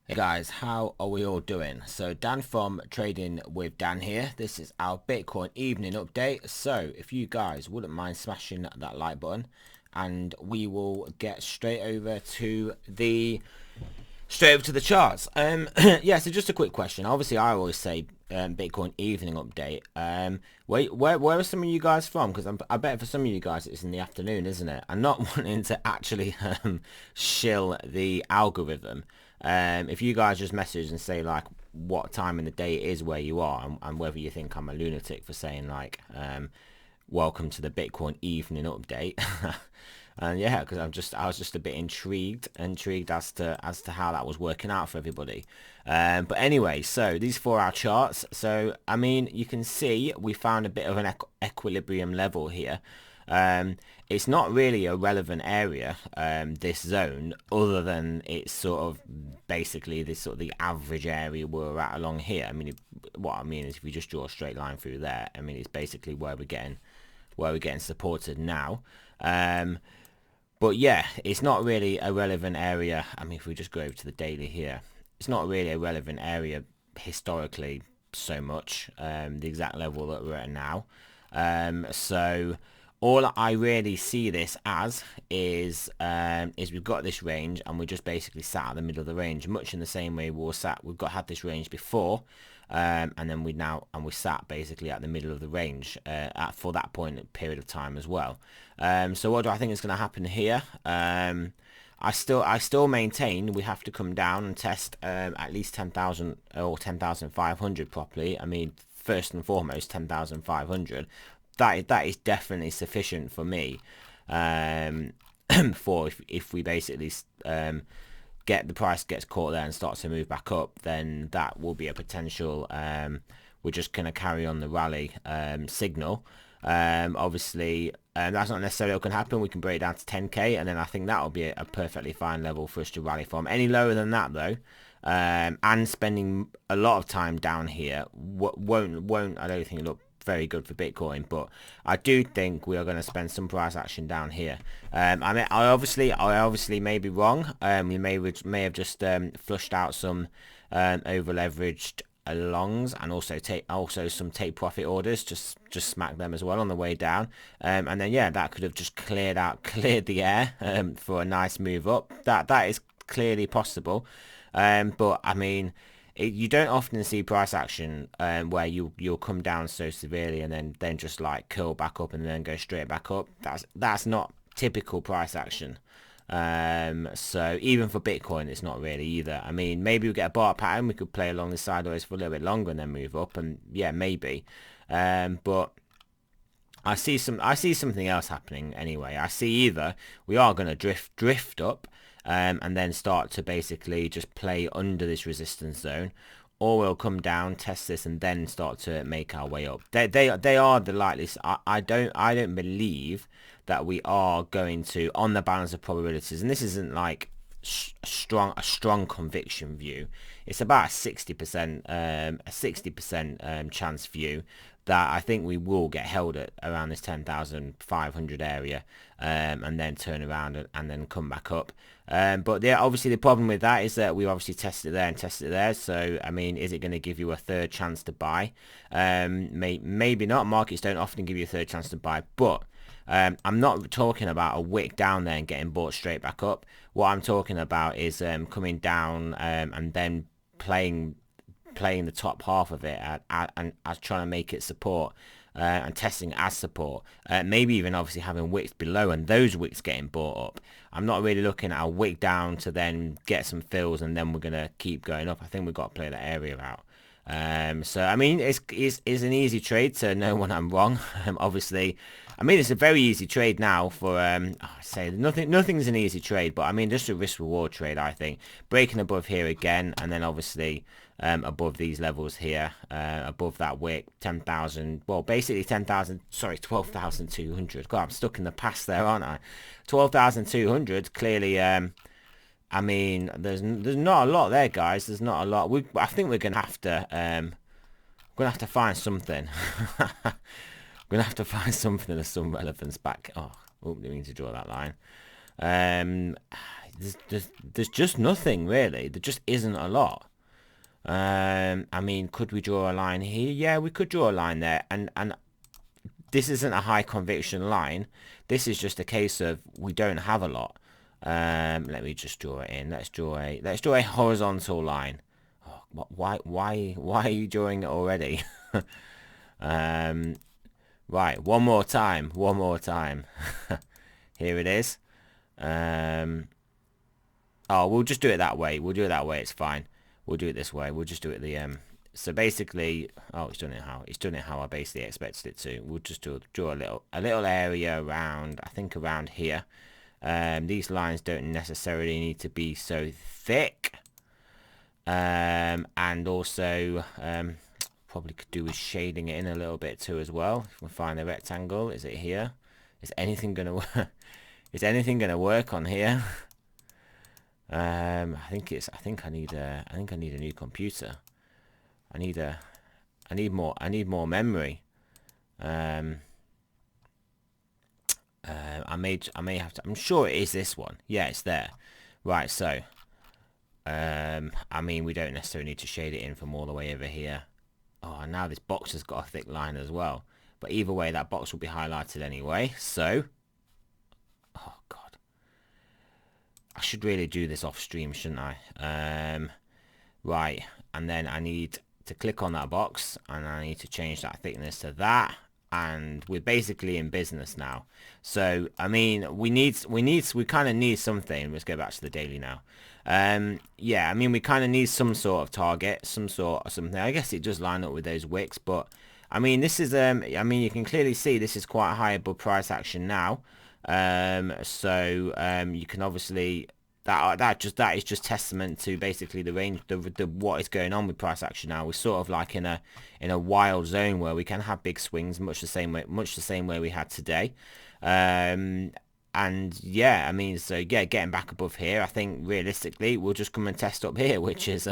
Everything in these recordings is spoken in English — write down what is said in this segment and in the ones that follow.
Hey guys, how are we all doing? So Dan from Trading with Dan here. This is our Bitcoin evening update. So if you guys wouldn't mind smashing that like button, and we will get straight over to the charts. Yeah, so just a quick question. Obviously I always say Bitcoin evening update. Where are some of you guys from? Because I bet for some of you guys it's in the afternoon, isn't it? I'm not wanting to actually shill the algorithm. If you guys just message and say like what time in the day it is where you are, and whether you think I'm a lunatic for saying like welcome to the Bitcoin evening update. And yeah, because I was just a bit intrigued as to how that was working out for everybody. But anyway, so these 4 hour charts. So I mean, you can see we found a bit of an equilibrium level here. It's not really a relevant area, this zone, other than it's sort of basically this sort of the average area we're at along here. I mean, what I mean is if we just draw a straight line through there, I mean, it's basically where we're getting supported now. But yeah, it's not really a relevant area. I mean, if we just go over to the daily here, it's not really a relevant area historically so much, the exact level that we're at now. So all I really see this as is we've got this range and we're just basically sat at the middle of the range, much in the same way we've had this range before. And then we sat basically at the middle of the range for that period of time as well. So what do I think is going to happen here? I still maintain we have to come down and test at least 10,000 or 10,500 properly. I mean, first and foremost, 10,500. That is definitely sufficient for me. For if we basically the price gets caught there and starts to move back up, then that will be a potential we're just going to carry on the rally signal. Obviously that's not necessarily what can happen. We can break it down to 10k, and then I think that will be a perfectly fine level for us to rally from. Any lower than that though, and spending a lot of time down here won't I don't think look very good for Bitcoin, but I do think we are going to spend some price action down here. I mean, I obviously may be wrong. We may have just flushed out some over leveraged longs, and also some take profit orders, just smack them as well on the way down, and then yeah, that could have just cleared the air for a nice move up. That is clearly possible, but I mean, you don't often see price action where you'll come down so severely and then just like curl back up and then go straight back up. That's not typical price action. So even for Bitcoin, it's not really either. I mean, maybe we get a bar pattern, we could play along the sideways for a little bit longer and then move up, and yeah, maybe. But I see something else happening anyway. I see either we are going to drift up, and then start to basically just play under this resistance zone, or we'll come down, test this, and then start to make our way up. They are the likeliest. I don't believe that we are going to, on the balance of probabilities, and this isn't like a strong conviction view. It's about a 60% chance view that I think we will get held at around this 10,500 area, and then turn around and then come back up. But yeah, obviously the problem with that is that we obviously tested it there and tested it there. So I mean, is it going to give you a third chance to buy? Maybe not. Markets don't often give you a third chance to buy, but I'm not talking about a wick down there and getting bought straight back up. What I'm talking about is coming down and then playing the top half of it and as trying to make it support, and testing as support, maybe even obviously having wicks below and those wicks getting bought up. I'm not really looking at a wick down to then get some fills and then we're going to keep going up. I think we've got to play that area out. So I mean, it's an easy trade to know when I'm wrong. Obviously, I mean, it's a very easy trade now for I say nothing's an easy trade, but I mean just a risk reward trade. I think breaking above here again, and then obviously above these levels here, above that wick, 10,000. Well, basically 10,000. Sorry, 12,200. God, I'm stuck in the past there, aren't I? 12,200. Clearly, I mean, there's not a lot there, guys. There's not a lot. I think we're gonna have to find something. We're gonna have to find something of some relevance back. Oh, didn't mean to draw that line. there's just nothing really. There just isn't a lot. I mean, could we draw a line here? Yeah, we could draw a line there, and this isn't a high conviction line. This is just a case of we don't have a lot. Let me just draw it in. Let's draw a horizontal line. Oh, why are you drawing it already? Right, one more time. Here it is. Oh, we'll just do it that way. We'll do it that way. It's fine. We'll do it this way. We'll just do it the So basically, oh, it's done it how I basically expected it to. We'll just draw a little area around. I think around here. These lines don't necessarily need to be so thick. And also, probably could do with shading it in a little bit too as well. If we find the rectangle, is it here? Is anything gonna work? Is anything gonna work on here? I think I need a new computer. I need more memory. I may have to. I'm sure it is this one. Yeah, it's there. Right. So, I mean, we don't necessarily need to shade it in from all the way over here. Oh, and now this box has got a thick line as well. But either way, that box will be highlighted anyway. So, oh god, I should really do this off stream, shouldn't I? Right, and then I need to click on that box, and I need to change that thickness to that. And we're basically in business now. So I mean, we kind of need something. Let's go back to the daily now. Yeah, I mean, we kind of need some sort of target, some sort of something. I guess it does line up with those wicks, but I mean, this is I mean, you can clearly see this is quite high above price action now. So you can obviously that is just testament to basically the range, the what is going on with price action now. We're sort of like in a wild zone where we can have big swings, much the same way we had today. And yeah, I mean, so yeah, getting back above here, I think realistically we'll just come and test up here, which is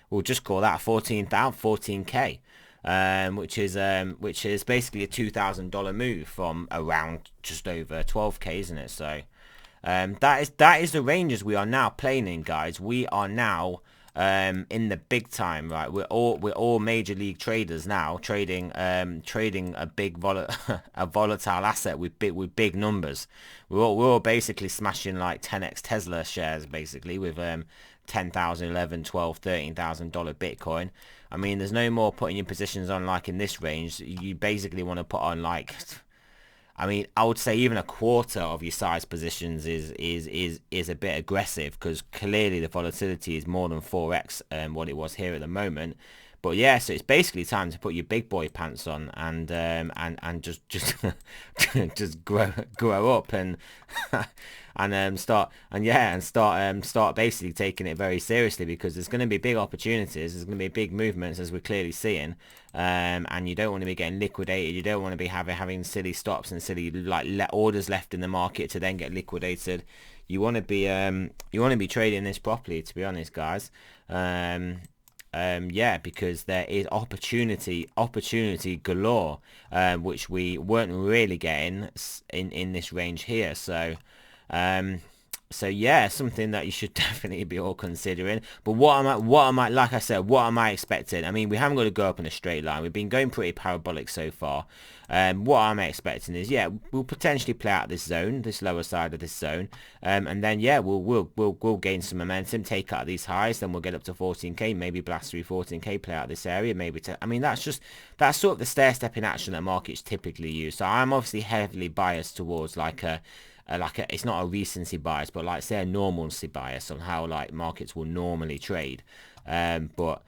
we'll just call that 14K. Which is basically a $2,000 move from around just over 12K, isn't it? So that is the ranges we are now playing in, guys. We are now in the big time, right? We're all major league traders now, trading a big volatile asset with big numbers. We're all basically smashing like 10x Tesla shares, basically, with $10,000, $11,000, $12,000, $13,000 Bitcoin. I mean, there's no more putting your positions on like in this range. You basically want to put on like, I mean, I would say even a quarter of your size positions is a bit aggressive, because clearly the volatility is more than 4x what it was here at the moment. But yeah, so it's basically time to put your big boy pants on and just just grow up and start basically taking it very seriously, because there's going to be big opportunities, there's going to be big movements, as we're clearly seeing, and you don't want to be getting liquidated. You don't want to be having silly stops and silly orders left in the market to then get liquidated. You want to be trading this properly, to be honest, guys. Yeah, because there is opportunity galore, which we weren't really getting in this range here. So yeah, something that you should definitely be all considering. But what am I like I said, what am I expecting? I mean, we haven't got to go up in a straight line. We've been going pretty parabolic so far. What I'm expecting is, yeah, we'll potentially play out this zone, this lower side of this zone, and then yeah, we'll gain some momentum, take out these highs, then we'll get up to 14k, maybe blast through 14k, play out this area, maybe I mean, that's sort of the stair-stepping action that markets typically use. So I'm obviously heavily biased towards like a it's not a recency bias, but like say a normalcy bias on how like markets will normally trade. But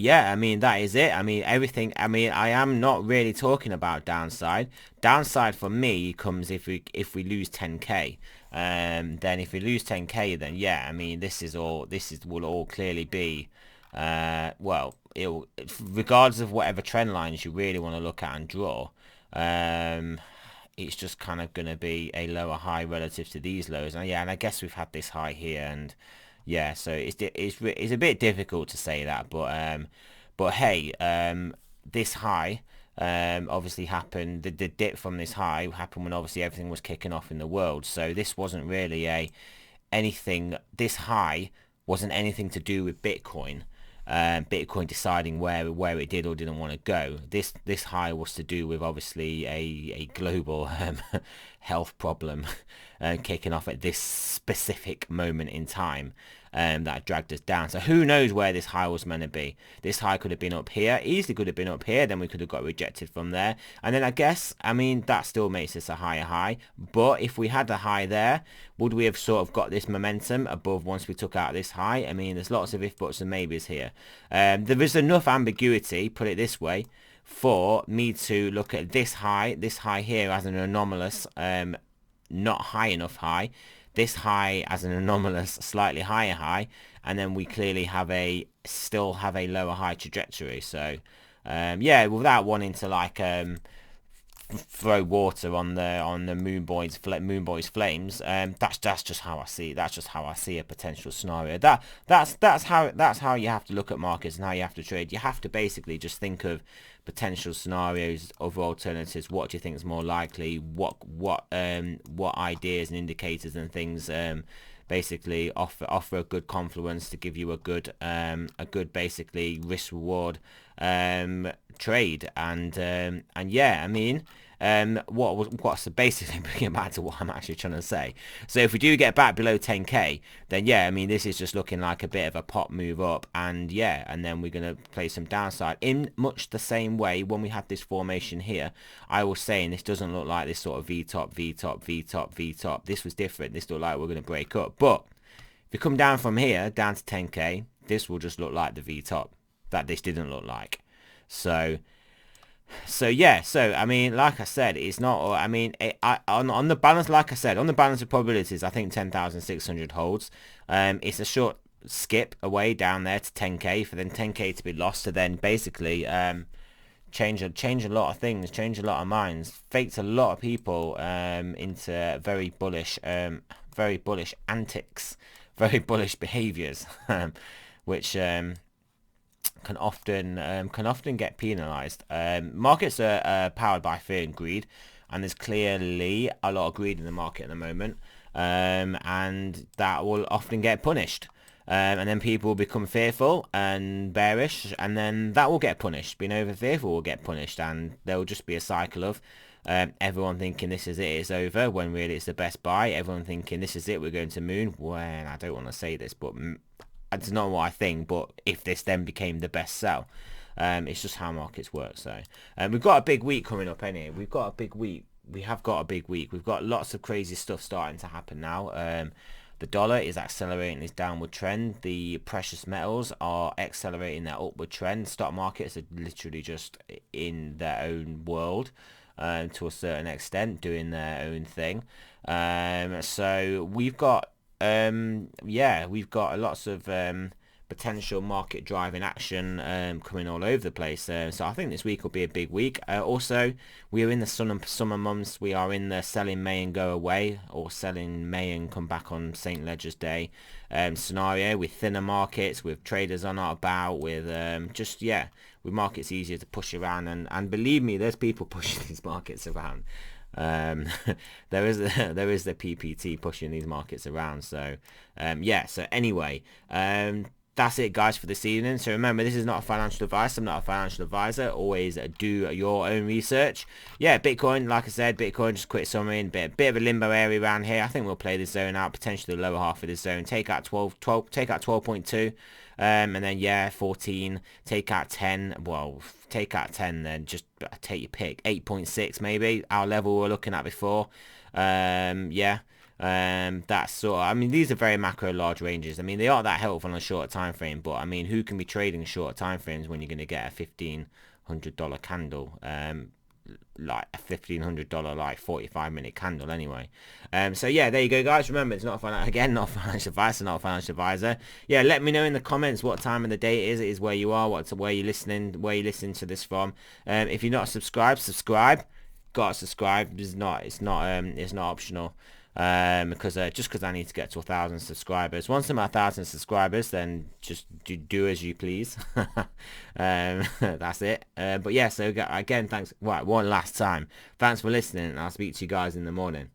yeah, I mean, that is it. I mean, everything. I mean, I am not really talking about downside. Downside for me comes if we lose 10k. Then if we lose 10k, then yeah, I mean, will all clearly be well, regardless of whatever trend lines you really want to look at and draw. It's just kind of going to be a lower high relative to these lows. And yeah, and I guess we've had this high here, and yeah, so it's a bit difficult to say that, but hey, this high obviously happened. The dip from this high happened when obviously everything was kicking off in the world. So this wasn't really anything. This high wasn't anything to do with Bitcoin. Bitcoin deciding where it did or didn't want to go. This high was to do with obviously a global health problem kicking off at this specific moment in time. That dragged us down. So who knows where this high was meant to be. This high could have been up here, easily could have been up here, then we could have got rejected from there. And then I mean, that still makes this a higher high. But if we had a high there, would we have sort of got this momentum above once we took out this high? I mean, there's lots of if, buts and maybes here. There is enough ambiguity, put it this way, for me to look at this high here as an anomalous, not high enough high, this high as an anomalous slightly higher high, and then we clearly still have a lower high trajectory. So yeah, without wanting to like throw water on the moon boy's flames, that's just how I see it. That's just how I see a potential scenario. That's how you have to look at markets and how you have to trade. You have to basically just think of potential scenarios, other alternatives. What do you think is more likely? What ideas and indicators and things basically offer a good confluence to give you a good basically risk reward trade. And yeah, I mean, what's basically bringing it back to what I'm actually trying to say. So if we do get back below 10k, then yeah, I mean, this is just looking like a bit of a pop move up, and yeah, and then we're gonna play some downside in much the same way when we had this formation here. I was saying this doesn't look like this sort of V-top. This was different. This looked like we're gonna break up, but if we come down from here down to 10k, this will just look like the V-top that this didn't look like. So yeah, so I mean, like I said, it's not. I mean, on the balance, like I said, on the balance of probabilities, I think 10,600 holds. It's a short skip away down there to 10k for then 10k to be lost to then basically change a lot of things, change a lot of minds, faked a lot of people into very bullish antics, very bullish behaviors, which can often get penalized. Markets are powered by fear and greed, and there's clearly a lot of greed in the market at the moment, and that will often get punished. And then people will become fearful and bearish, and then that will get punished. Being over fearful will get punished, and there will just be a cycle of everyone thinking this is it, it's over, when really it's the best buy. Everyone thinking this is it, we're going to moon. Well, I don't want to say this, but it's not what I think, but if this then became the best sell, it's just how markets work. So we've got a big week coming up anyway. We've got a big week. We've got lots of crazy stuff starting to happen now. The dollar is accelerating its downward trend. The precious metals are accelerating their upward trend. Stock markets are literally just in their own world to a certain extent, doing their own thing. So we've got lots of potential market driving action coming all over the place. So I think this week will be a big week. Also, we are in the summer months. We are in the selling May and go away, or selling May and come back on St. Leger's Day scenario, with thinner markets, with traders on our about, with with markets easier to push around. And believe me, there's people pushing these markets around. There is the PPT pushing these markets around. So so anyway, that's it, guys, for this evening. So remember, this is not a financial advice. I'm not a financial advisor. Always do your own research. Yeah, Bitcoin, like I said, just quick summary, and bit of a limbo area around here. I think we'll play this zone out, potentially the lower half of this zone. Take out 12.2. And then 14, take out 10. Well, take out 10, then just take your pick. 8.6 maybe, our level we were looking at before. That's sort of, I mean, these are very macro large ranges. I mean, they aren't that helpful on a shorter time frame, but I mean, who can be trading shorter time frames when you're going to get a $1,500 candle? Like a $1,500 like 45-minute candle anyway. So yeah, there you go, guys. Remember, it's not a financial advice, not a financial advisor. Yeah, let me know in the comments what time of the day it is where you are, where you're listening to this from. If you're not subscribed, subscribe. Gotta subscribe. It's not optional. because just because I need to get to 1,000 subscribers. Once I'm at 1,000 subscribers, then just do as you please. That's it. But yeah, so again, thanks. Right, one last time. Thanks for listening, and I'll speak to you guys in the morning.